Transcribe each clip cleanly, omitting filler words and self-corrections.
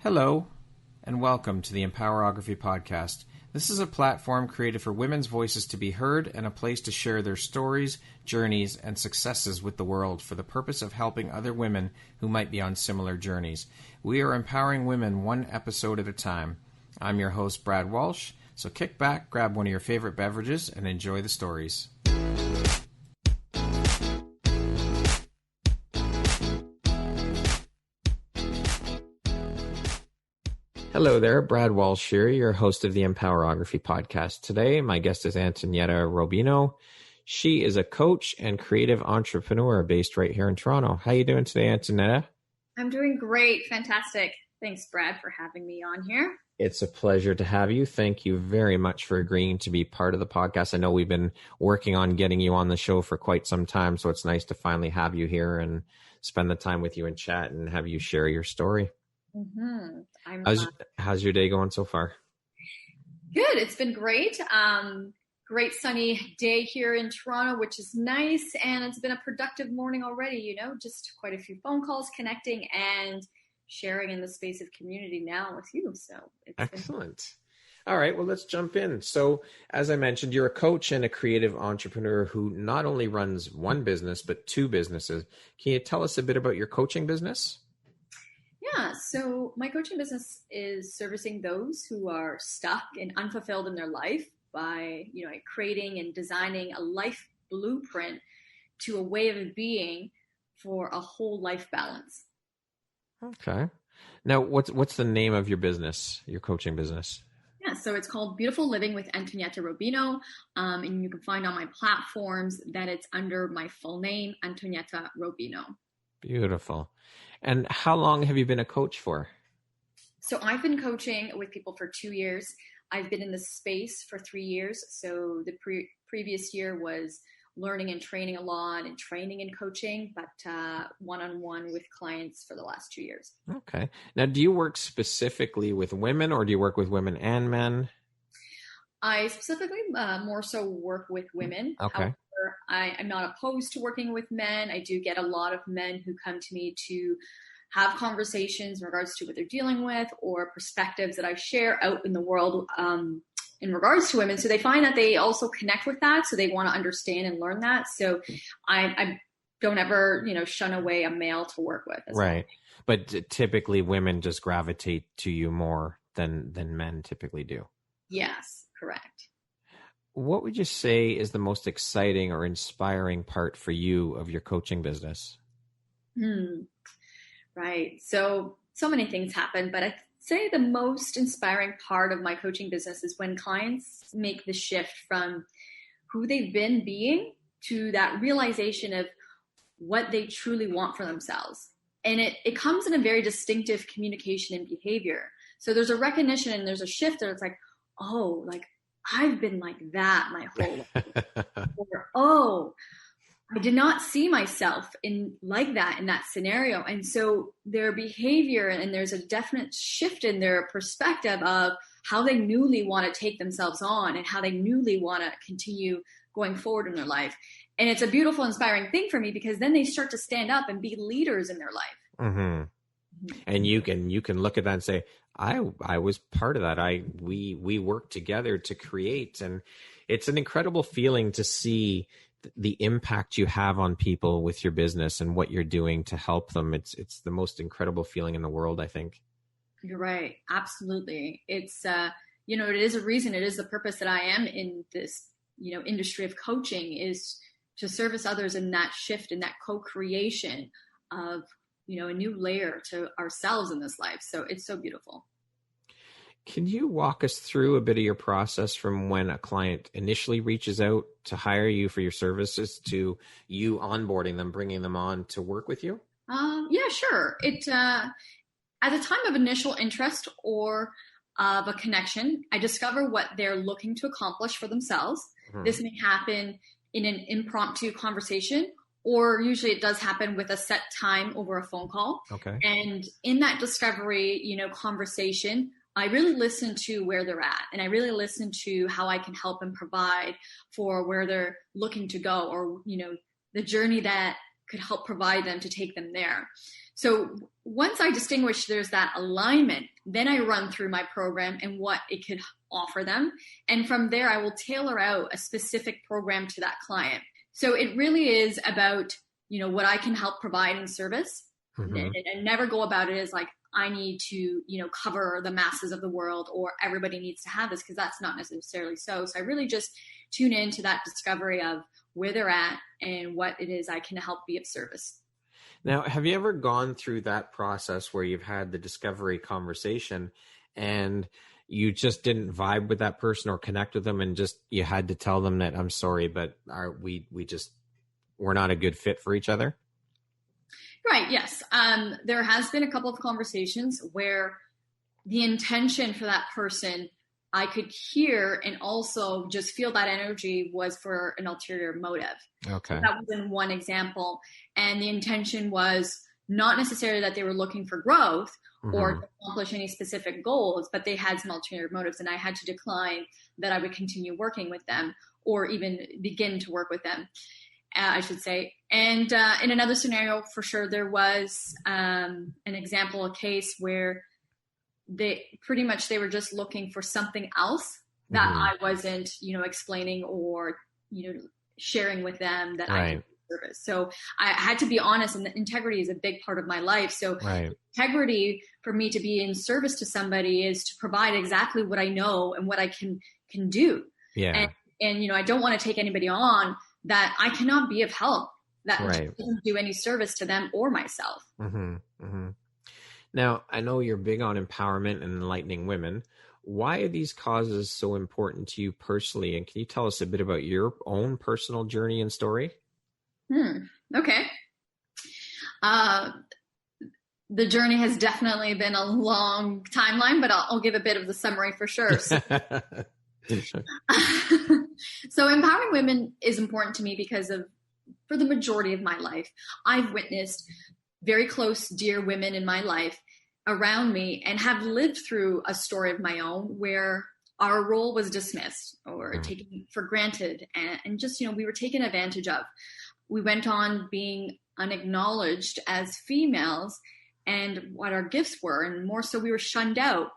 Hello, and welcome to the Empowerography Podcast. This is a platform created for women's voices to be heard and a place to share their stories, journeys, and successes with the world for the purpose of helping other women who might be on similar journeys. We are empowering women one episode at a time. I'm your host, Brad Walsh, so kick back, grab one of your favorite beverages, and enjoy the stories. Hello there, Brad Walsh here, your host of the Empowerography Podcast. Today, my guest is Antonietta Robino. She is a coach and creative entrepreneur based right here in Toronto. How are you doing today, Antonietta? I'm doing great. Fantastic. Thanks, Brad, for having me on here. It's a pleasure to have you. Thank you very much for agreeing to be part of the podcast. I know we've been working on getting you on the show for quite some time, so it's nice to finally have you here and spend the time with you and chat and have you share your story. How's your day going so far? Good. It's been great. Great sunny day here in Toronto, which is nice. And it's been a productive morning already, just quite a few phone calls, connecting and sharing in the space of community now with you. So it's excellent. All right. Well, let's jump in. So as I mentioned, you're a coach and a creative entrepreneur who not only runs one business, but two businesses. Can you tell us a bit about your coaching business? Yeah, so my coaching business is servicing those who are stuck and unfulfilled in their life by, creating and designing a life blueprint to a way of being for a whole life balance. Okay. Now, what's the name of your business, your coaching business? Yeah, so it's called Beautiful Living with Antonietta Robino, and you can find on my platforms that it's under my full name, Antonietta Robino. Beautiful. And how long have you been a coach for? So I've been coaching with people for 2 years. I've been in this space for 3 years. So the previous year was learning and training a lot and training and coaching, but one-on-one with clients for the last 2 years. Okay. Now, do you work specifically with women or do you work with women and men? I specifically more so work with women. Okay. However, I'm not opposed to working with men. I do get a lot of men who come to me to have conversations in regards to what they're dealing with or perspectives that I share out in the world in regards to women. So they find that they also connect with that. So they want to understand and learn that. So I don't ever, shun away a male to work with. Right. Well. But typically women just gravitate to you more than men typically do. Yes, correct. What would you say is the most exciting or inspiring part for you of your coaching business? Right. So many things happen, but I'd say the most inspiring part of my coaching business is when clients make the shift from who they've been being to that realization of what they truly want for themselves. And it comes in a very distinctive communication and behavior. So there's a recognition and there's a shift that it's like, oh, like I've been like that my whole life. Or, I did not see myself in that scenario. And so their behavior, and there's a definite shift in their perspective of how they newly want to take themselves on and how they newly want to continue going forward in their life. And it's a beautiful, inspiring thing for me because then they start to stand up and be leaders in their life. Mm-hmm. And you can look at that and say, I was part of that. We worked together to create, and it's an incredible feeling to see the impact you have on people with your business and what you're doing to help them. It's the most incredible feeling in the world, I think. You're right. Absolutely. It's, it is a reason, it is the purpose that I am in this, industry of coaching, is to service others in that shift, in that co-creation of, a new layer to ourselves in this life. So it's so beautiful. Can you walk us through a bit of your process from when a client initially reaches out to hire you for your services to you onboarding them, bringing them on to work with you? Yeah, sure. It at the time of initial interest or of a connection, I discover what they're looking to accomplish for themselves. Mm-hmm. This may happen in an impromptu conversation, or usually it does happen with a set time over a phone call. Okay. And in that discovery, conversation, I really listen to where they're at, and I really listen to how I can help and provide for where they're looking to go, or, the journey that could help provide them to take them there. So once I distinguish there's that alignment, then I run through my program and what it could offer them. And from there, I will tailor out a specific program to that client. So it really is about, what I can help provide in service, and never go about it as like, I need to, cover the masses of the world, or everybody needs to have this, because that's not necessarily so. So I really just tune into that discovery of where they're at and what it is I can help be of service. Now, have you ever gone through that process where you've had the discovery conversation and you just didn't vibe with that person or connect with them, and just you had to tell them that, I'm sorry, but we're not a good fit for each other? Right. Yes. There has been a couple of conversations where the intention for that person I could hear and also just feel that energy was for an ulterior motive. Okay. So that was in one example. And the intention was not necessarily that they were looking for growth or to accomplish any specific goals, but they had some ulterior motives, and I had to decline that I would continue working with them or even begin to work with them. I should say. And in another scenario, for sure, there was an example, a case where they were just looking for something else that I wasn't, explaining or, sharing with them that I could service. So I had to be honest, and integrity is a big part of my life. So integrity for me to be in service to somebody is to provide exactly what I know and what I can do. Yeah. And I don't want to take anybody on that I cannot be of help, that doesn't do any service to them or myself. Now, I know you're big on empowerment and enlightening women. Why are these causes so important to you personally? And can you tell us a bit about your own personal journey and story? Okay. The journey has definitely been a long timeline, but I'll give a bit of the summary for sure. So empowering women is important to me because for the majority of my life, I've witnessed very close, dear women in my life around me and have lived through a story of my own where our role was dismissed or taken for granted, and just, we were taken advantage of. We went on being unacknowledged as females and what our gifts were, and more so we were shunned out,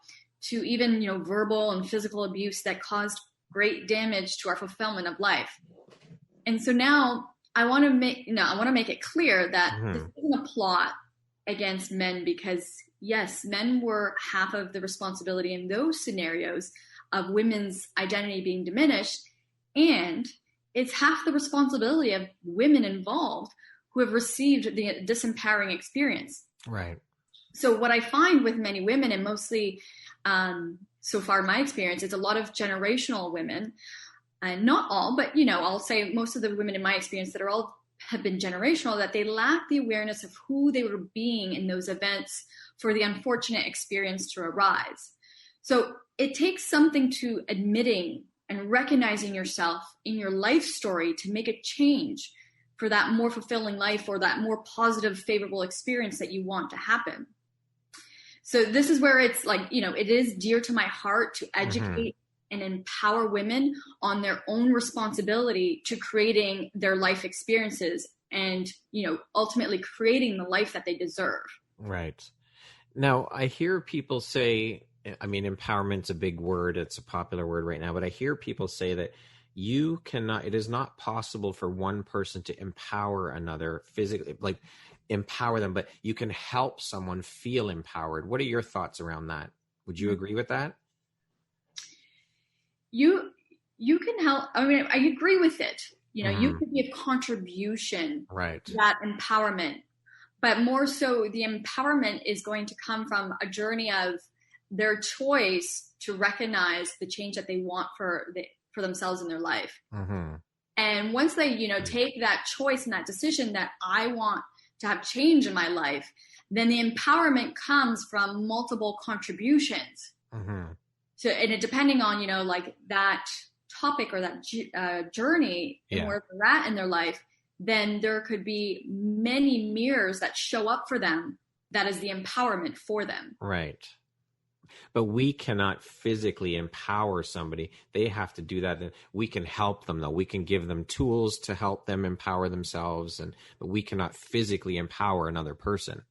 to even, verbal and physical abuse that caused great damage to our fulfillment of life. And so now I want to make it clear that this isn't a plot against men, because yes, men were half of the responsibility in those scenarios of women's identity being diminished. And it's half the responsibility of women involved who have received the disempowering experience. Right. So what I find with many women, and mostly so far my experience, it's a lot of generational women, and not all, but I'll say most of the women in my experience that have been generational, that they lack the awareness of who they were being in those events for the unfortunate experience to arise. So it takes something to admitting and recognizing yourself in your life story to make a change for that more fulfilling life or that more positive, favorable experience that you want to happen. So this is where it's like, it is dear to my heart to educate and empower women on their own responsibility to creating their life experiences and, ultimately creating the life that they deserve. Right. Now, I hear people say, empowerment's a big word. It's a popular word right now, but I hear people say that it is not possible for one person to empower another physically, like empower them, but you can help someone feel empowered. What are your thoughts around that? Would you agree with that? You can help. I agree with it. You could be a contribution to that empowerment, but more so the empowerment is going to come from a journey of their choice to recognize the change that they want for themselves in their life. And once they, take that choice and that decision that I want to have change in my life, then the empowerment comes from multiple contributions. So, and it depending on, like that topic or that journey and where they're at in their life, then there could be many mirrors that show up for them. That is the empowerment for them. Right. But we cannot physically empower somebody. They have to do that. We can help them, though. We can give them tools to help them empower themselves, but we cannot physically empower another person.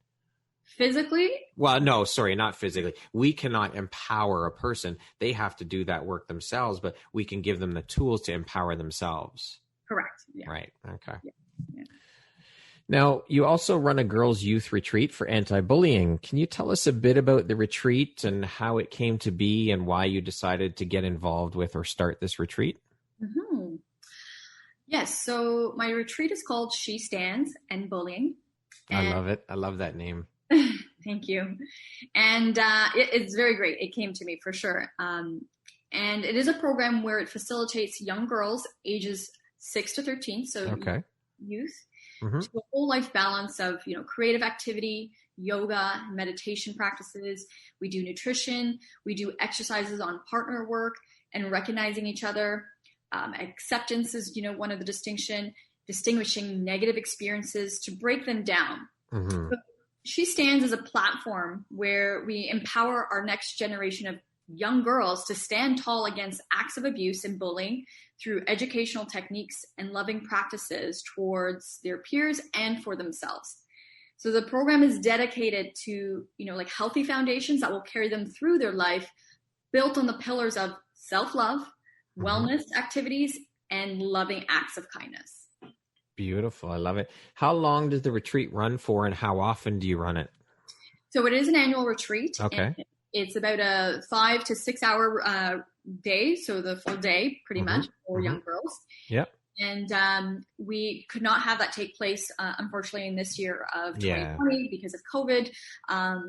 Physically? Well, no, sorry, not physically. We cannot empower a person. They have to do that work themselves, but we can give them the tools to empower themselves. Correct. Yeah. Right. Okay. Yeah. Yeah. Now, you also run a girls' youth retreat for anti-bullying. Can you tell us a bit about the retreat and how it came to be and why you decided to get involved with or start this retreat? Mm-hmm. Yes. So my retreat is called She Stands and Bullying. I love it. I love that name. Thank you. And it's very great. It came to me for sure. And it is a program where it facilitates young girls ages 6 to 13, so okay. Youth, mm-hmm. to a whole life balance of, creative activity, yoga, meditation practices. We do nutrition. We do exercises on partner work and recognizing each other. Acceptance is, one of the distinguishing negative experiences to break them down. Mm-hmm. So She Stands as a platform where we empower our next generation of young girls to stand tall against acts of abuse and bullying through educational techniques and loving practices towards their peers and for themselves. So the program is dedicated to, healthy foundations that will carry them through their life, built on the pillars of self-love, mm-hmm. wellness activities, and loving acts of kindness. Beautiful. I love it. How long does the retreat run for and how often do you run it? So it is an annual retreat. Okay. It's about a 5 to 6 hour day. So the full day pretty mm-hmm. much for mm-hmm. young girls. Yep. And we could not have that take place, unfortunately, in this year of 2020 because of COVID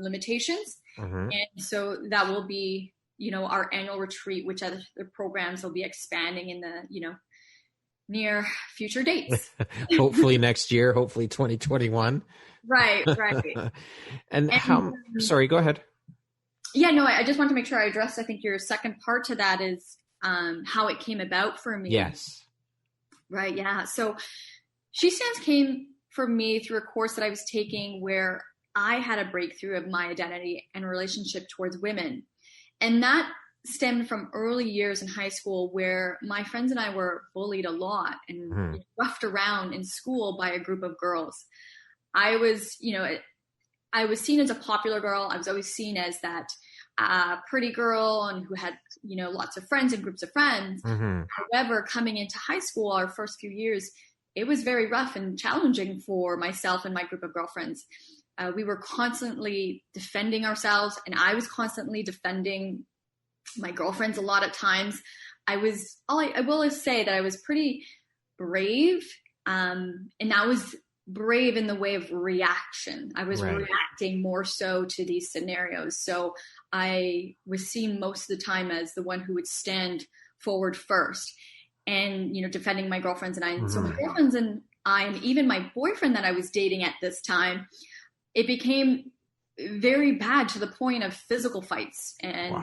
limitations. Mm-hmm. And so that will be, our annual retreat, which other programs will be expanding in the, near future dates. Hopefully next year, hopefully 2021. Right. and how, sorry, go ahead. Yeah, no, I just want to make sure I address, I think your second part to that is how it came about for me. Yes. Right. Yeah. So She Stands came for me through a course that I was taking where I had a breakthrough of my identity and relationship towards women. And that stemmed from early years in high school where my friends and I were bullied a lot and roughed around in school by a group of girls. I was seen as a popular girl. I was always seen as that pretty girl and who had, lots of friends and groups of friends. Mm-hmm. However, coming into high school, our first few years, it was very rough and challenging for myself and my group of girlfriends. We were constantly defending ourselves, and I was constantly defending my girlfriends a lot of times. I will say that I was pretty brave, and I was brave in the way of reaction. I was reacting more so to these scenarios. So I was seen most of the time as the one who would stand forward first and, defending my girlfriends and I. Mm-hmm. So my girlfriends and I, and even my boyfriend that I was dating at this time, it became very bad to the point of physical fights and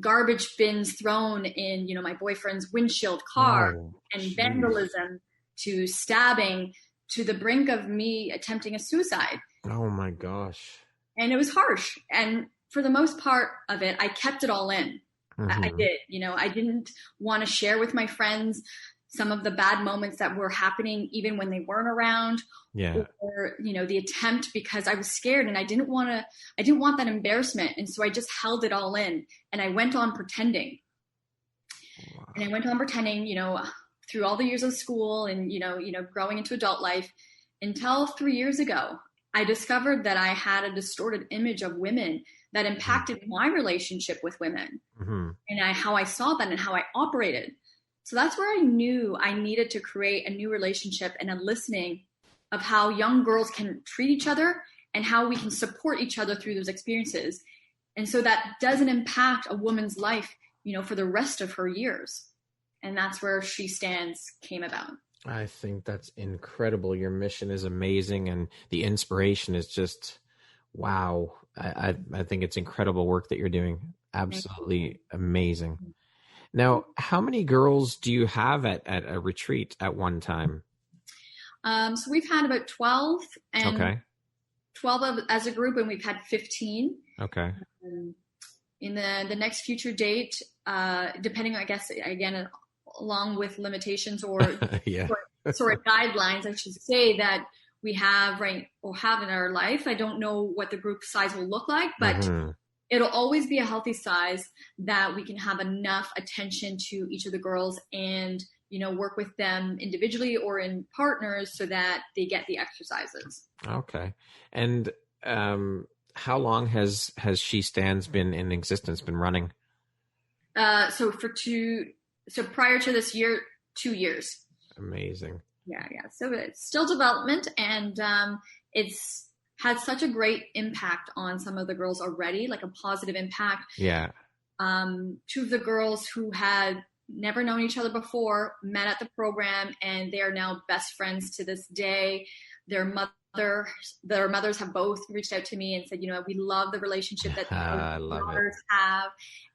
garbage bins thrown in, my boyfriend's windshield car and vandalism to stabbing to the brink of me attempting a suicide. Oh my gosh. And it was harsh. And for the most part of it, I kept it all in. Mm-hmm. I did, I didn't want to share with my friends some of the bad moments that were happening even when they weren't around. Yeah. Or, the attempt, because I was scared and I didn't want that embarrassment. And so I just held it all in and I went on pretending. Wow. And I went on pretending, through all the years of school and, growing into adult life until 3 years ago, I discovered that I had a distorted image of women that impacted my relationship with women and how I saw that and how I operated. So that's where I knew I needed to create a new relationship and a listening of how young girls can treat each other and how we can support each other through those experiences. And so that doesn't impact a woman's life, for the rest of her years. And that's where She Stands came about. I think that's incredible. Your mission is amazing. And the inspiration is just, wow. I think it's incredible work that you're doing. Absolutely amazing. Now, how many girls do you have at a retreat at one time? So we've had about 12 and 12 as a group, and we've had 15. Okay. In the next future date, depending, I guess, again, along with limitations or sort of guidelines, I should say that we have in our life. I don't know what the group size will look like, but it'll always be a healthy size that we can have enough attention to each of the girls and, work with them individually or in partners so that they get the exercises. Okay. And how long has She Stands been in existence, been running? So prior to this year, 2 years. Amazing. Yeah. So it's still development, and it's had such a great impact on some of the girls already, like a positive impact. Yeah. 2 of the girls who had never known each other before met at the program, and they are now best friends to this day. Their mothers have both reached out to me and said, we love the relationship that the daughters have.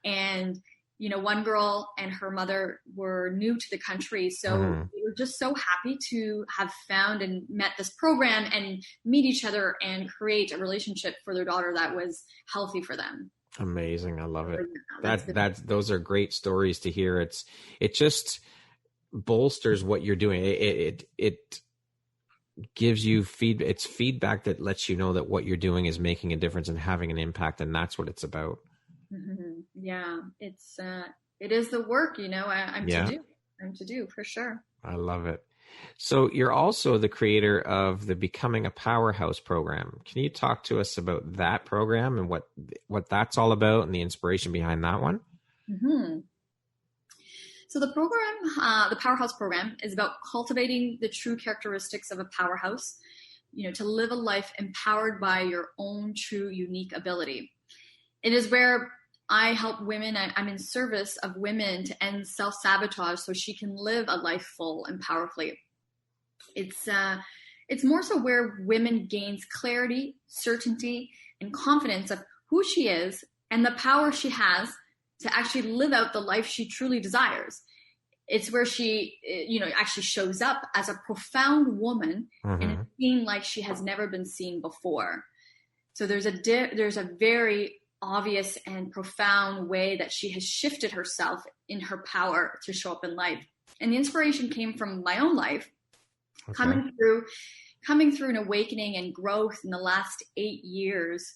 And, one girl and her mother were new to the country. So we were just so happy to have found and met this program and meet each other and create a relationship for their daughter that was healthy for them. Amazing. I love it. Those are great stories to hear. It just bolsters what you're doing. It gives you it's feedback that lets you know that what you're doing is making a difference and having an impact. And that's what it's about. Yeah. It is the work, I'm to do for sure. I love it. So you're also the creator of the Becoming a Powerhouse program. Can you talk to us about that program and what that's all about and the inspiration behind that one? So the program, the Powerhouse program, is about cultivating the true characteristics of a powerhouse, to live a life empowered by your own true unique ability. It is where I help women. I'm in service of women to end self-sabotage so she can live a life full and powerfully. It's more so where women gains clarity, certainty, and confidence of who she is and the power she has to actually live out the life she truly desires. It's where she, actually shows up as a profound woman and is seen like she has never been seen before. So there's a very obvious and profound way that she has shifted herself in her power to show up in life. And the inspiration came from my own life, coming through an awakening and growth in the last 8 years,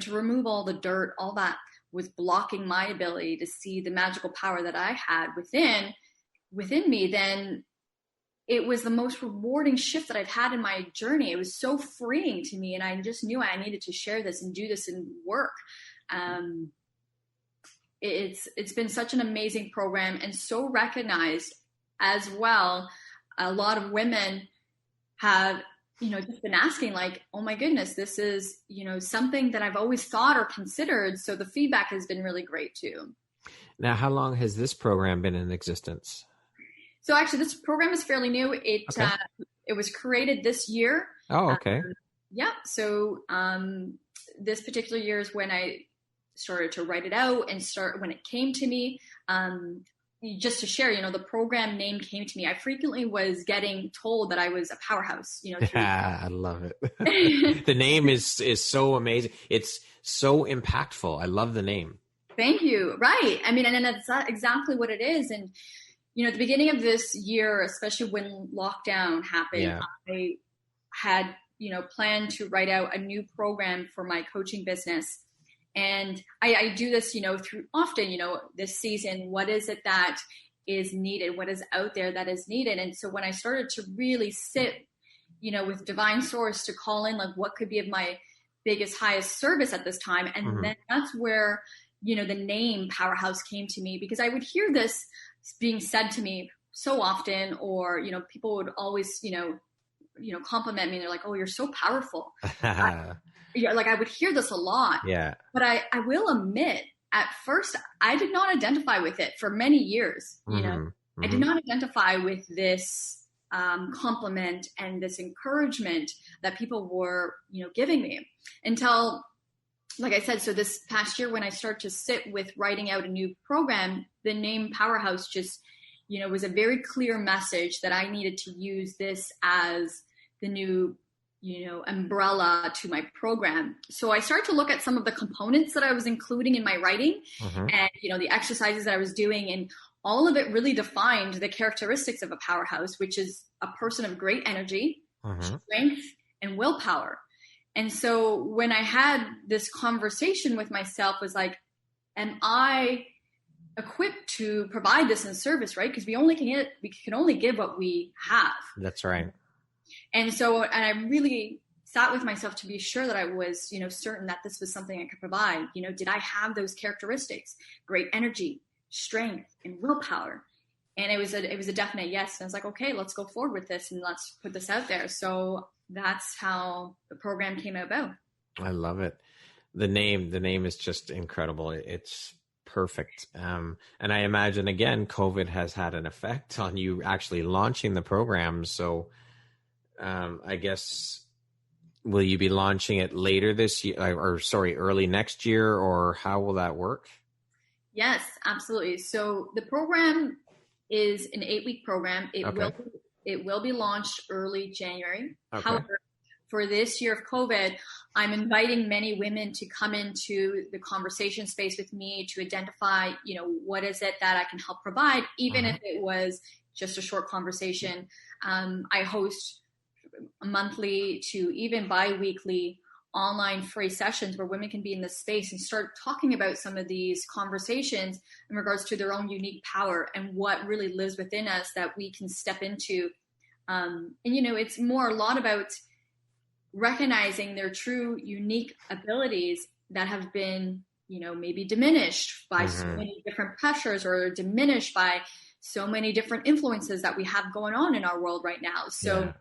to remove all the dirt, all that was blocking my ability to see the magical power that I had within me. Then it was the most rewarding shift that I've had in my journey. It was so freeing to me, and I just knew I needed to share this and do this in work. It's been such an amazing program and so recognized as well. A lot of women have, just been asking like, oh my goodness, this is, something that I've always thought or considered. So the feedback has been really great too. Now, how long has this program been in existence? So actually this program is fairly new. It was created this year. Oh, okay. So, this particular year is when I started to write it out and when it came to me, just to share, the program name came to me. I frequently was getting told that I was a powerhouse, I love it. The name is so amazing. It's so impactful. I love the name. Thank you. Right. I mean, and that's exactly what it is. And, at the beginning of this year, especially when lockdown happened, I had, planned to write out a new program for my coaching business. And I do this, through often, this season, what is it that is needed? What is out there that is needed? And so when I started to really sit, with divine source to call in, like what could be of my biggest, highest service at this time. And then that's where, the name Powerhouse came to me, because I would hear this being said to me so often, or, people would always, compliment me. And they're like, oh, you're so powerful. Like I would hear this a lot. Yeah. But I will admit, at first, I did not identify with it for many years. I did not identify with this compliment and this encouragement that people were, giving me until, like I said, so this past year when I started to sit with writing out a new program, the name Powerhouse just, was a very clear message that I needed to use this as the new umbrella to my program. So I started to look at some of the components that I was including in my writing and, the exercises that I was doing, and all of it really defined the characteristics of a powerhouse, which is a person of great energy, strength, and willpower. And so when I had this conversation with myself, was like, am I equipped to provide this in service, right? Because we can only give what we have. That's right. And so, and I really sat with myself to be sure that I was, certain that this was something I could provide. Did I have those characteristics? Great energy, strength, and willpower. And it was a definite yes. And I was like, okay, let's go forward with this and let's put this out there. So that's how the program came about. I love it. The name is just incredible. It's perfect. And I imagine, again, COVID has had an effect on you actually launching the program. So I guess, will you be launching it later this year, early next year, or how will that work? Yes, absolutely. So the program is an 8-week program. It will be launched early January. Okay. However, for this year of COVID, I'm inviting many women to come into the conversation space with me to identify, what is it that I can help provide, even if it was just a short conversation. I host monthly to even bi-weekly online free sessions where women can be in this space and start talking about some of these conversations in regards to their own unique power and what really lives within us that we can step into. It's a lot about recognizing their true unique abilities that have been, maybe diminished by so many different pressures or diminished by so many different influences that we have going on in our world right now. So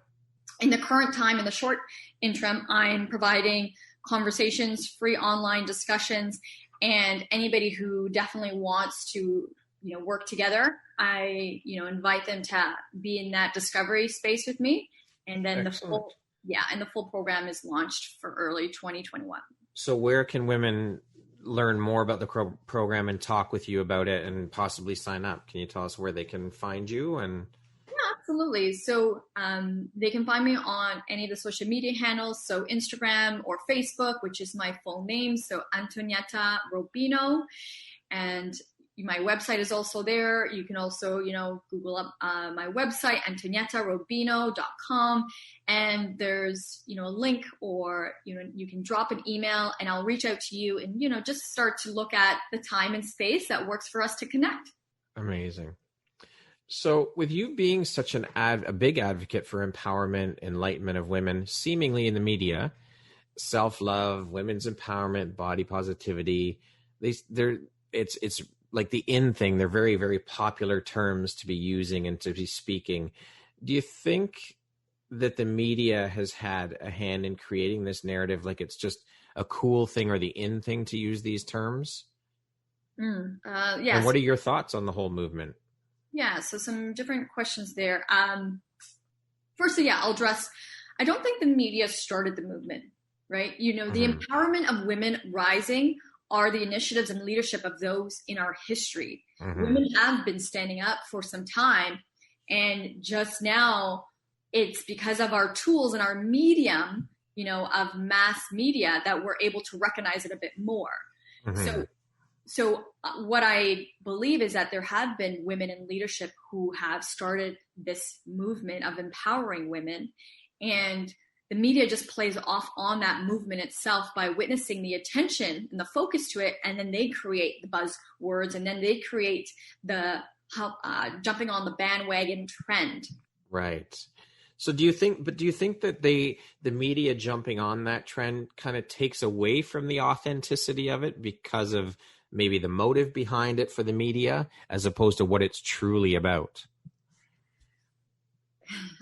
in the current time, in the short interim, I'm providing conversations, free online discussions, and anybody who definitely wants to, work together, I, invite them to be in that discovery space with me. And then the full program is launched for early 2021. So where can women learn more about the program and talk with you about it and possibly sign up? Can you tell us where they can find you? And absolutely. So they can find me on any of the social media handles. So Instagram or Facebook, which is my full name. So Antonietta Robino. And my website is also there. You can also, Google up my website, AntoniettaRobino.com. And there's, a link, or, you can drop an email and I'll reach out to you and, just start to look at the time and space that works for us to connect. Amazing. So with you being such a big advocate for empowerment, enlightenment of women, seemingly in the media, self-love, women's empowerment, body positivity, it's like the in thing. They're very, very popular terms to be using and to be speaking. Do you think that the media has had a hand in creating this narrative? Like it's just a cool thing or the in thing to use these terms? Yes. And what are your thoughts on the whole movement? Yeah, so some different questions there. Firstly, I'll address, I don't think the media started the movement, right? The empowerment of women rising are the initiatives and leadership of those in our history. Women have been standing up for some time, and just now it's because of our tools and our medium, of mass media that we're able to recognize it a bit more. So what I believe is that there have been women in leadership who have started this movement of empowering women, and the media just plays off on that movement itself by witnessing the attention and the focus to it, and then they create the buzzwords, and then they create the jumping on the bandwagon trend. Right. So do you think that the media jumping on that trend kind of takes away from the authenticity of it because of maybe the motive behind it for the media as opposed to what it's truly about?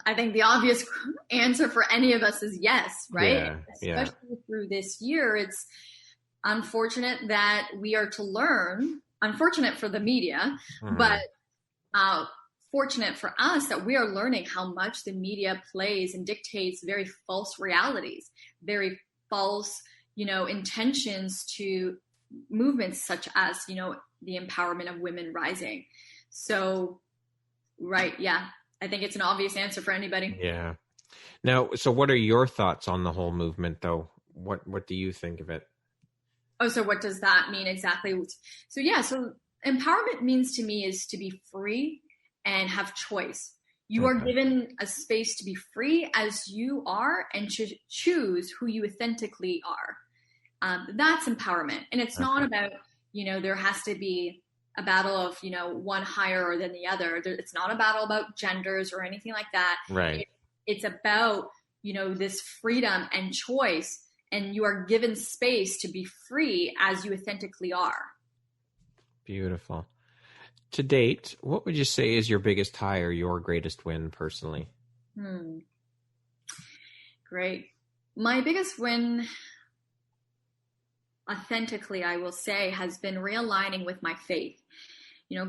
I think the obvious answer for any of us is yes, right? Especially through this year, it's unfortunate that we are to learn, unfortunate for the media, but fortunate for us that we are learning how much the media plays and dictates very false realities, very false, intentions to movements such as, the empowerment of women rising. So, I think it's an obvious answer for anybody. Yeah. Now, so what are your thoughts on the whole movement, though? What do you think of it? Oh, so what does that mean exactly? So empowerment means to me is to be free and have choice. You are given a space to be free as you are and to choose who you authentically are. That's empowerment. And it's not about, there has to be a battle of, one higher than the other. It's not a battle about genders or anything like that. Right. It's about, this freedom and choice, and you are given space to be free as you authentically are. Beautiful. To date, what would you say is your biggest high or your greatest win personally? Great. My biggest win, authentically, I will say, has been realigning with my faith.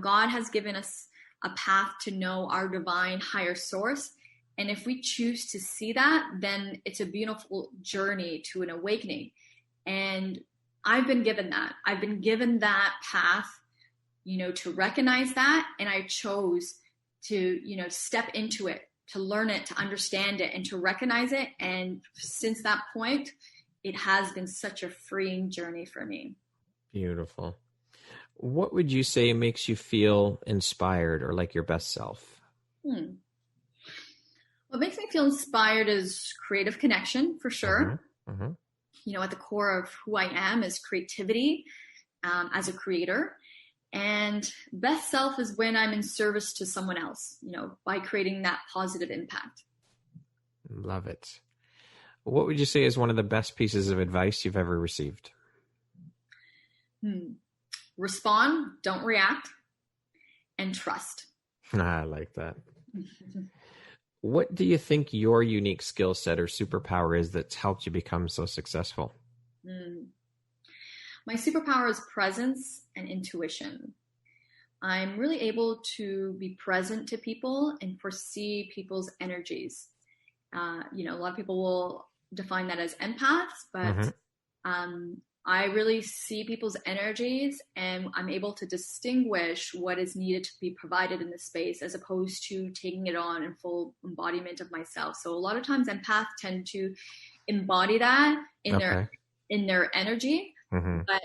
God has given us a path to know our divine higher source. And if we choose to see that, then it's a beautiful journey to an awakening. And I've been given that. I've been given that path, to recognize that. And I chose to, step into it, to learn it, to understand it, and to recognize it. And since that point, it has been such a freeing journey for me. Beautiful. What would you say makes you feel inspired or like your best self? What makes me feel inspired is creative connection, for sure. At the core of who I am is creativity as a creator. And best self is when I'm in service to someone else, by creating that positive impact. Love it. What would you say is one of the best pieces of advice you've ever received? Respond, don't react, and trust. I like that. What do you think your unique skill set or superpower is that's helped you become so successful? My superpower is presence and intuition. I'm really able to be present to people and foresee people's energies. A lot of people will define that as empaths, but I really see people's energies, and I'm able to distinguish what is needed to be provided in the space as opposed to taking it on in full embodiment of myself. So a lot of times empaths tend to embody that in their energy, but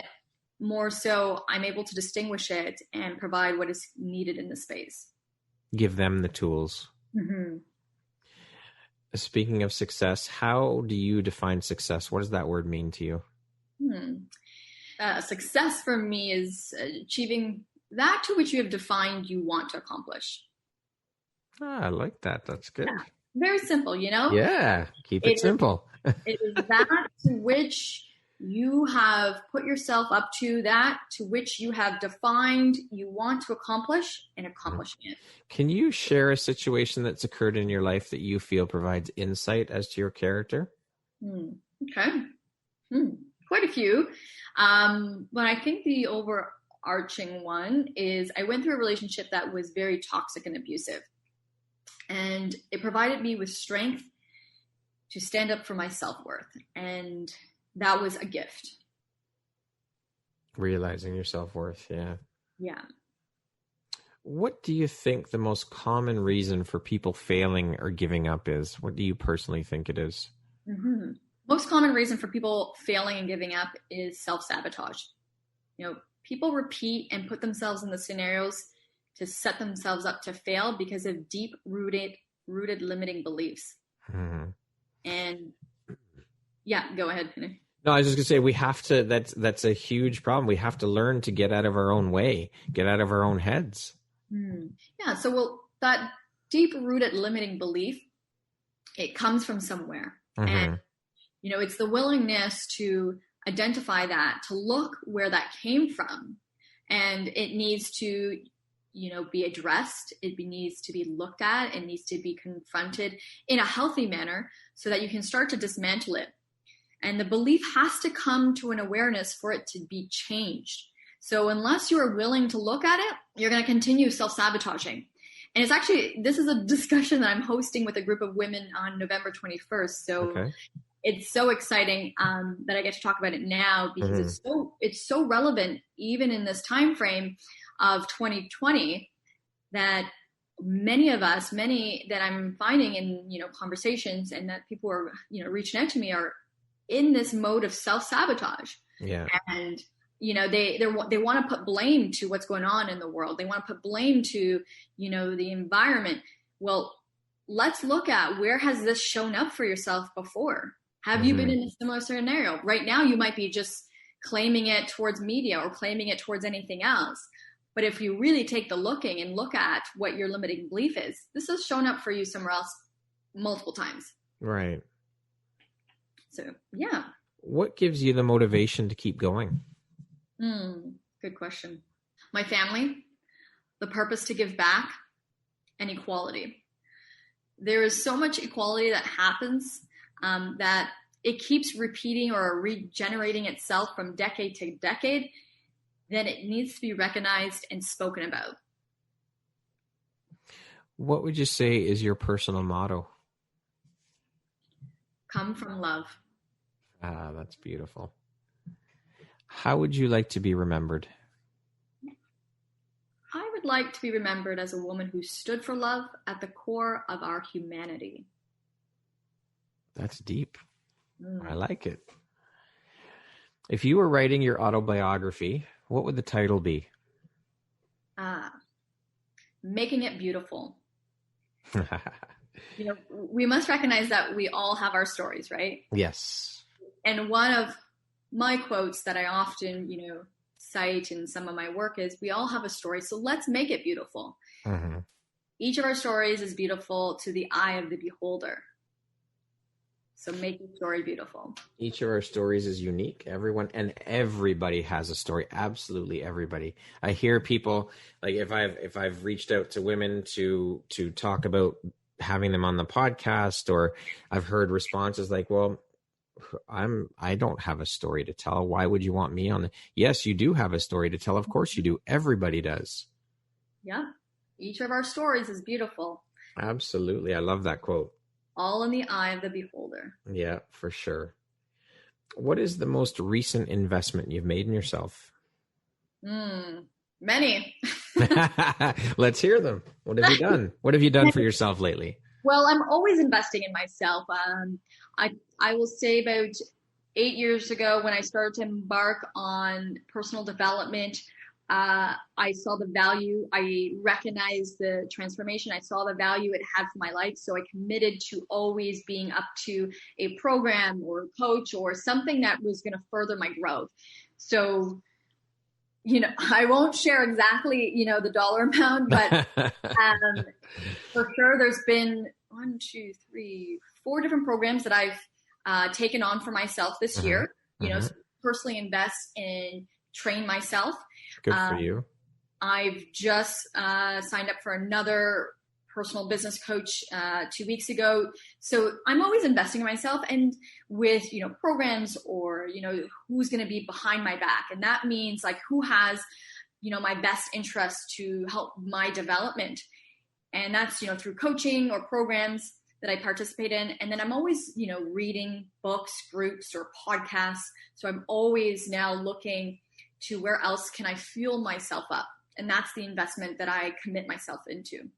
more so I'm able to distinguish it and provide what is needed in the space. Give them the tools. Speaking of success, how do you define success? What does that word mean to you? Success for me is achieving that to which you have defined you want to accomplish. I like that. That's good. Yeah. Very simple, Yeah, keep it simple. It is that to which you have put yourself up to, that to which you have defined you want to accomplish, and accomplishing it. Can you share a situation that's occurred in your life that you feel provides insight as to your character? Okay. Quite a few. But I think the overarching one is I went through a relationship that was very toxic and abusive. And it provided me with strength to stand up for my self-worth. And that was a gift. Realizing your self-worth, yeah. Yeah. What do you think the most common reason for people failing or giving up is? What do you personally think it is? Most common reason for people failing and giving up is self-sabotage. People repeat and put themselves in the scenarios to set themselves up to fail because of deep-rooted limiting beliefs. And yeah, go ahead. No, I was just going to say we have to, that's a huge problem. We have to learn to get out of our own way, get out of our own heads. Yeah. So that deep-rooted limiting belief, it comes from somewhere. And, it's the willingness to identify that, to look where that came from. And it needs to, be addressed. It needs to be looked at. It needs to be confronted in a healthy manner so that you can start to dismantle it. And the belief has to come to an awareness for it to be changed. So unless you are willing to look at it, you're going to continue self-sabotaging. And it's actually, this is a discussion that I'm hosting with a group of women on November 21st. So it's so exciting that I get to talk about it now because it's so relevant even in this time frame of 2020 that many that I'm finding in, conversations and that people are, reaching out to me are in this mode of self-sabotage. Yeah. And, they want to put blame to what's going on in the world. They want to put blame to, the environment. Well, let's look at where has this shown up for yourself before? Have you been in a similar scenario? Right now, you might be just claiming it towards media or claiming it towards anything else. But if you really take the looking and look at what your limiting belief is, this has shown up for you somewhere else multiple times. Right. So, yeah. What gives you the motivation to keep going? Good question. My family, the purpose to give back, and equality. There is so much equality that happens that it keeps repeating or regenerating itself from decade to decade, then it needs to be recognized and spoken about. What would you say is your personal motto? Come from love. Ah, that's beautiful. How would you like to be remembered? I would like to be remembered as a woman who stood for love at the core of our humanity. That's deep. I like it. If you were writing your autobiography, what would the title be? Making it beautiful. We must recognize that we all have our stories, right? Yes. And one of my quotes that I often, cite in some of my work is, we all have a story, so let's make it beautiful. Mm-hmm. Each of our stories is beautiful to the eye of the beholder. So make your story beautiful. Each of our stories is unique. Everybody has a story. Absolutely everybody. I hear people, like if I've reached out to women to talk about having them on the podcast, or I've heard responses like, well, I don't have a story to tell. Why would you want me on? Yes, you do have a story to tell. Of course you do. Everybody does. Yeah. Each of our stories is beautiful. Absolutely. I love that quote. All in the eye of the beholder. Yeah, for sure. What is the most recent investment you've made in yourself? Many. Let's hear them. What have you done? What have you done for yourself lately? Well, I'm always investing in myself. I will say about 8 years ago, when I started to embark on personal development, I saw the value. I recognized the transformation. I saw the value it had for my life. So I committed to always being up to a program or a coach or something that was going to further my growth. So, I won't share exactly, the dollar amount, but for sure there's been 4 different programs that I've taken on for myself this year, personally invest and train myself. Good for you. I've just signed up for another personal business coach 2 weeks ago. So I'm always investing in myself, and with, programs or, who's going to be behind my back. And that means like who has, my best interest to help my development. And that's, through coaching or programs that I participate in. And then I'm always, reading books, groups, or podcasts. So I'm always now looking to where else can I fuel myself up. And that's the investment that I commit myself into.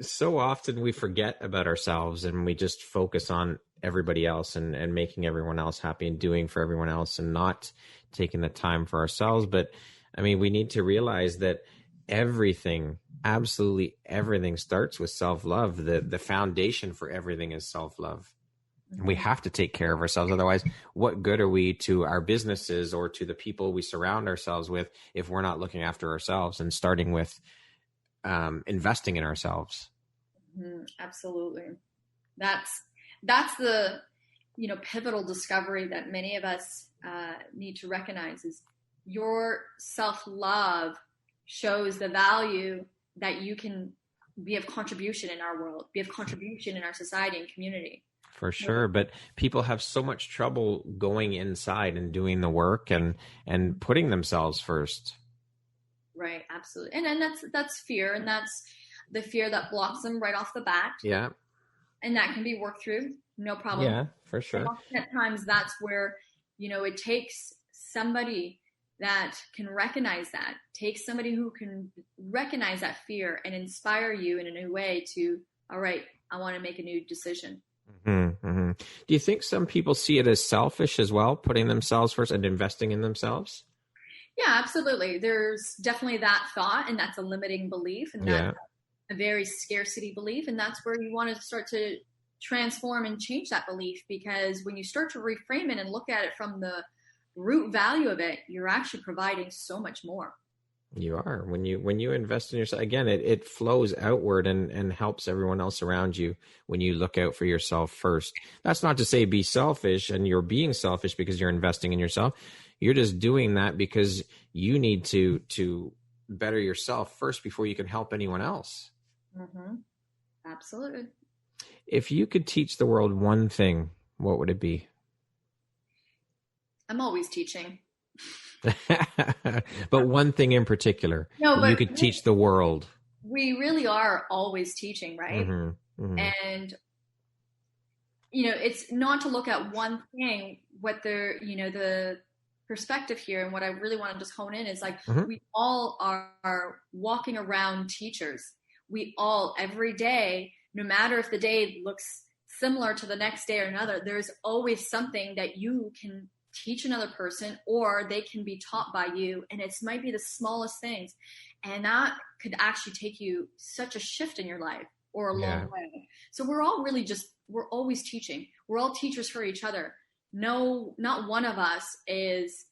So often we forget about ourselves and we just focus on everybody else and making everyone else happy and doing for everyone else and not taking the time for ourselves. But I mean, we need to realize that absolutely everything starts with self-love. The foundation for everything is self-love. And we have to take care of ourselves. Otherwise, what good are we to our businesses or to the people we surround ourselves with if we're not looking after ourselves and starting with investing in ourselves? Absolutely. That's the, pivotal discovery that many of us need to recognize is your self-love shows the value that you can be of contribution in our world, be of contribution in our society and community. For sure. But people have so much trouble going inside and doing the work and putting themselves first. Right. Absolutely. And that's fear. And that's the fear that blocks them right off the bat. Yeah. And that can be worked through. No problem. Yeah, for sure. At times that's where, it takes somebody that can recognize that, takes somebody who can recognize that fear and inspire you in a new way to, all right, I want to make a new decision. Mm-hmm, mm-hmm. Do you think some people see it as selfish as well, putting themselves first and investing in themselves? Yeah, absolutely. There's definitely that thought, and that's a limiting belief, and a very scarcity belief. And that's where you want to start to transform and change that belief, because when you start to reframe it and look at it from the root value of it, you're actually providing so much more. You are. When you invest in yourself, again, it flows outward and helps everyone else around you when you look out for yourself first. That's not to say be selfish, and you're being selfish because you're investing in yourself. You're just doing that because you need to better yourself first before you can help anyone else. Mm-hmm. Absolutely. If you could teach the world one thing, what would it be? I'm always teaching. But one thing in particular, you could teach the world. We really are always teaching, right? Mm-hmm, mm-hmm. And, it's not to look at one thing, what the perspective here, and what I really want to just hone in is like, mm-hmm. We all are walking around teachers. We all, every day, no matter if the day looks similar to the next day or another, there's always something that you can teach another person, or they can be taught by you. And it might be the smallest things. And that could actually take you such a shift in your life, or a long way. So we're always teaching. We're all teachers for each other. No, not one of us is,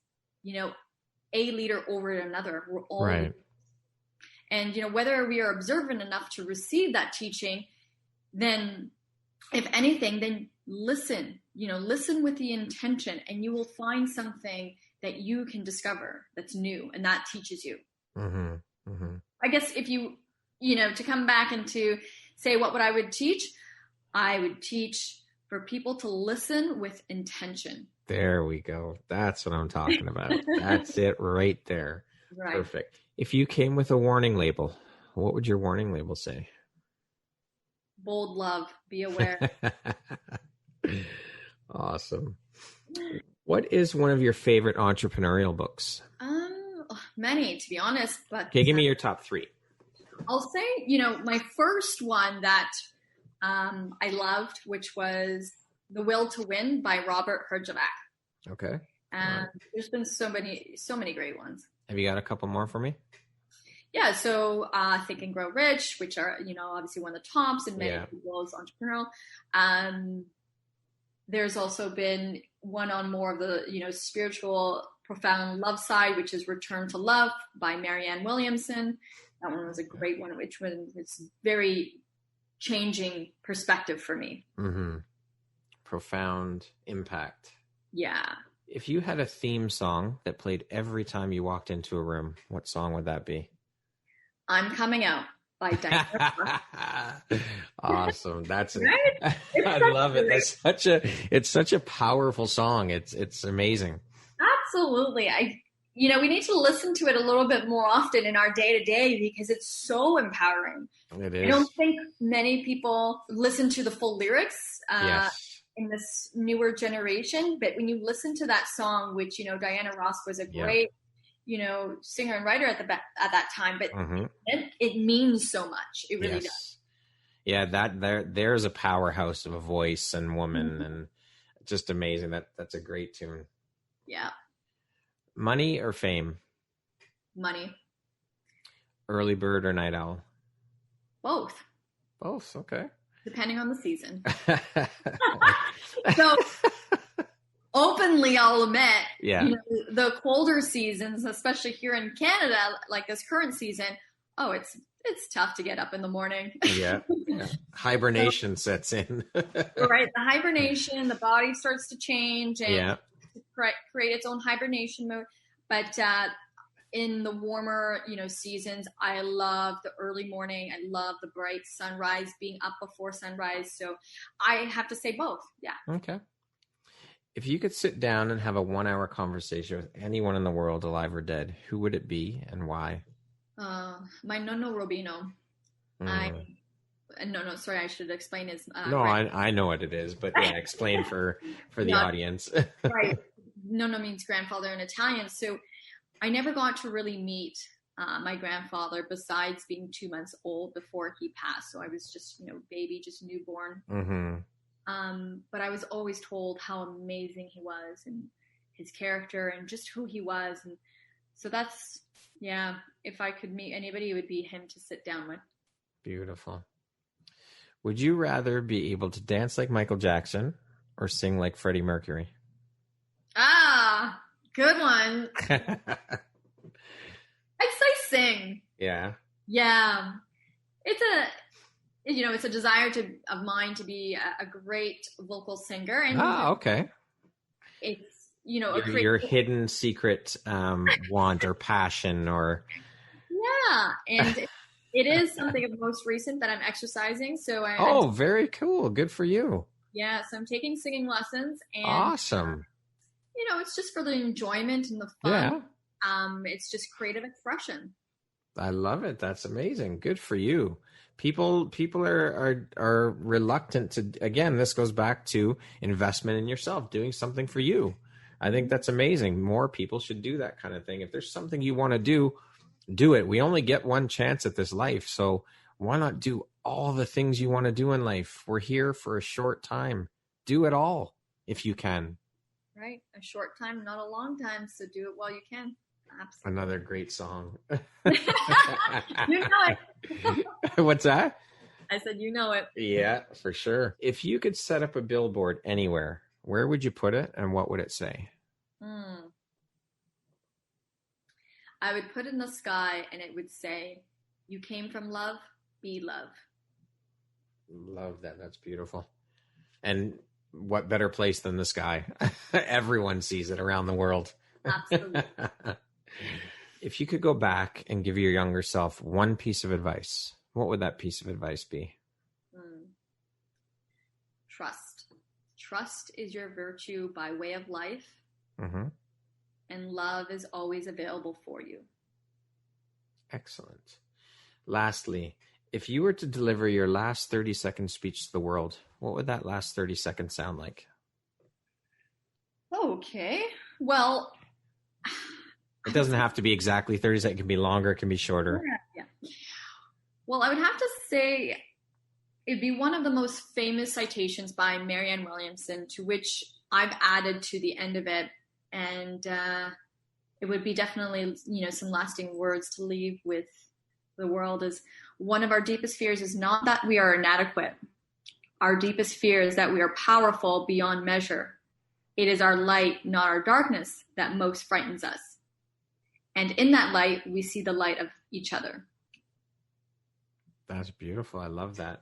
a leader over another. We're all right. leaders. And, whether we are observant enough to receive that teaching, then if anything, then listen with the intention, and you will find something that you can discover that's new, and that teaches you. Mm-hmm. Mm-hmm. I guess if to come back and to say what I would teach, I would teach for people to listen with intention. There we go. That's what I'm talking about. That's it right there. Right. Perfect. If you came with a warning label, what would your warning label say? Bold love, be aware. Awesome. What is one of your favorite entrepreneurial books? Many, to be honest. But okay, give me your top 3. I'll say, my first one that I loved, which was The Will to Win by Robert Herjavec. Okay. And there's been so many great ones. Have you got a couple more for me? Yeah, so Think and Grow Rich, which are, obviously one of the tops in many people's entrepreneurial. There's also been one on more of the, spiritual, profound love side, which is Return to Love by Marianne Williamson. That one was a great one, which was very changing perspective for me. Mm-hmm. Profound impact. Yeah. If you had a theme song that played every time you walked into a room, what song would that be? I'm Coming Out by Diana. Awesome. That's right? I love it. It's such a powerful song. It's amazing. Absolutely. We need to listen to it a little bit more often in our day to day, because it's so empowering. It is. I don't think many people listen to the full lyrics in this newer generation, but when you listen to that song, which, Diana Ross was a great, singer and writer at that time, but it means so much. It really does. Yeah, there's a powerhouse of a voice and woman, and just amazing. That's a great tune. Yeah. Money or fame? Money. Early bird or night owl? Both. Both, okay. Depending on the season. So openly, I'll admit, the colder seasons, especially here in Canada, like this current season, it's tough to get up in the morning. Yeah. Hibernation sets in. Right. The hibernation, the body starts to change and create its own hibernation mode. But in the warmer, seasons, I love the early morning. I love the bright sunrise, being up before sunrise. So I have to say both. Yeah. Okay. If you could sit down and have a 1-hour conversation with anyone in the world, alive or dead, who would it be and why? My Nono Robino. No, sorry, I should explain his. I know what it is, but explain for the audience. Right. Nono means grandfather in Italian. So I never got to really meet my grandfather, besides being 2 months old before he passed. So I was just, baby, just newborn. Mm-hmm. But I was always told how amazing he was, and his character, and just who he was. And so that's, if I could meet anybody, it would be him to sit down with. Beautiful. Would you rather be able to dance like Michael Jackson or sing like Freddie Mercury? Ah, good one. I'd say sing. Yeah. Yeah. It's a desire of mine to be a great vocal singer. And Okay. it's, your hidden secret want or passion or... Yeah. And it is something of most recent that I'm exercising. So very cool. Good for you. Yeah. So I'm taking singing lessons, and awesome. It's just for the enjoyment and the fun. Yeah. It's just creative expression. I love it. That's amazing. Good for you. People are reluctant to, again, this goes back to investment in yourself, doing something for you. I think that's amazing. More people should do that kind of thing. If there's something you want to do it. We only get one chance at this life. So why not do all the things you want to do in life? We're here for a short time. Do it all if you can. Right. A short time, not a long time. So do it while you can. Absolutely. Another great song. You know it. What's that? I said, you know it. Yeah, for sure. If you could set up a billboard anywhere, where would you put it and what would it say? I would put it in the sky and it would say, you came from love, be love. Love that. That's beautiful. And what better place than the sky? Everyone sees it around the world. Absolutely. If you could go back and give your younger self one piece of advice, what would that piece of advice be? Trust. Trust is your virtue by way of life. Mm-hmm. And love is always available for you. Excellent. Lastly, if you were to deliver your last 30-second speech to the world, what would that last 30 seconds sound like? Okay. Well, it doesn't have to be exactly 30 seconds. It can be longer. It can be shorter. Yeah. Well, I would have to say it'd be one of the most famous citations by Marianne Williamson, to which I've added to the end of it. And it would be definitely, some lasting words to leave with the world. Is one of our deepest fears is not that we are inadequate. Our deepest fear is that we are powerful beyond measure. It is our light, not our darkness, that most frightens us. And in that light, we see the light of each other. That's beautiful. I love that.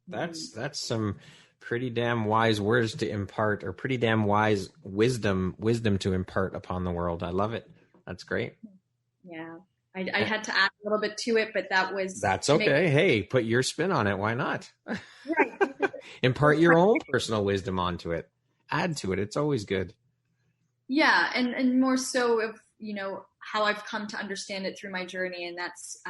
That's some pretty damn wise words to impart, or pretty damn wise wisdom to impart upon the world. I love it. That's great. Yeah. I had to add a little bit to it, but that's okay. Hey, put your spin on it. Why not? Right. Impart your own personal wisdom onto it. Add to it. It's always good. Yeah. And more so of, how I've come to understand it through my journey. And that's,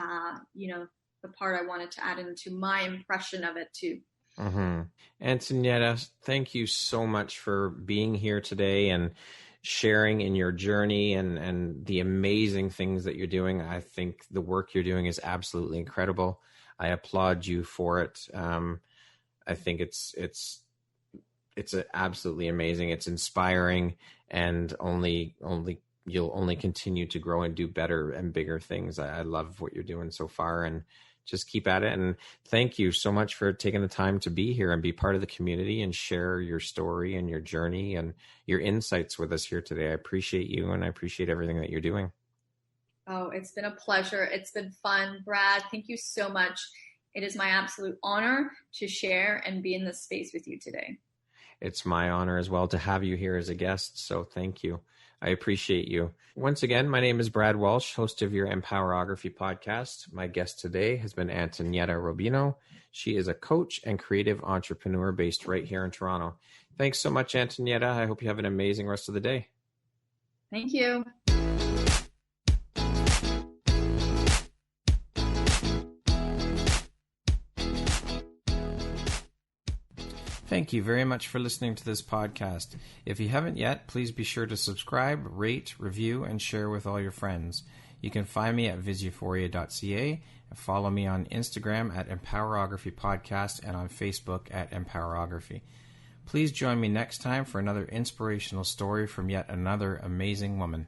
the part I wanted to add into my impression of it too. Mm-hmm. Antonietta, thank you so much for being here today and sharing in your journey and the amazing things that you're doing. I think the work you're doing is absolutely incredible. I applaud you for it. I think it's absolutely amazing. It's inspiring, and you'll only continue to grow and do better and bigger things. I love what you're doing so far, and just keep at it. And thank you so much for taking the time to be here and be part of the community and share your story and your journey and your insights with us here today. I appreciate you, and I appreciate everything that you're doing. Oh, it's been a pleasure. It's been fun. Brad, thank you so much. It is my absolute honor to share and be in this space with you today. It's my honor as well to have you here as a guest. So thank you. I appreciate you. Once again, my name is Brad Walsh, host of your Empowerography Podcast. My guest today has been Antonietta Robino. She is a coach and creative entrepreneur based right here in Toronto. Thanks so much, Antonietta. I hope you have an amazing rest of the day. Thank you. Thank you very much for listening to this podcast. If you haven't yet, please be sure to subscribe, rate, review, and share with all your friends. You can find me at visuphoria.ca and follow me on Instagram at Empowerography Podcast and on Facebook at Empowerography. Please join me next time for another inspirational story from yet another amazing woman.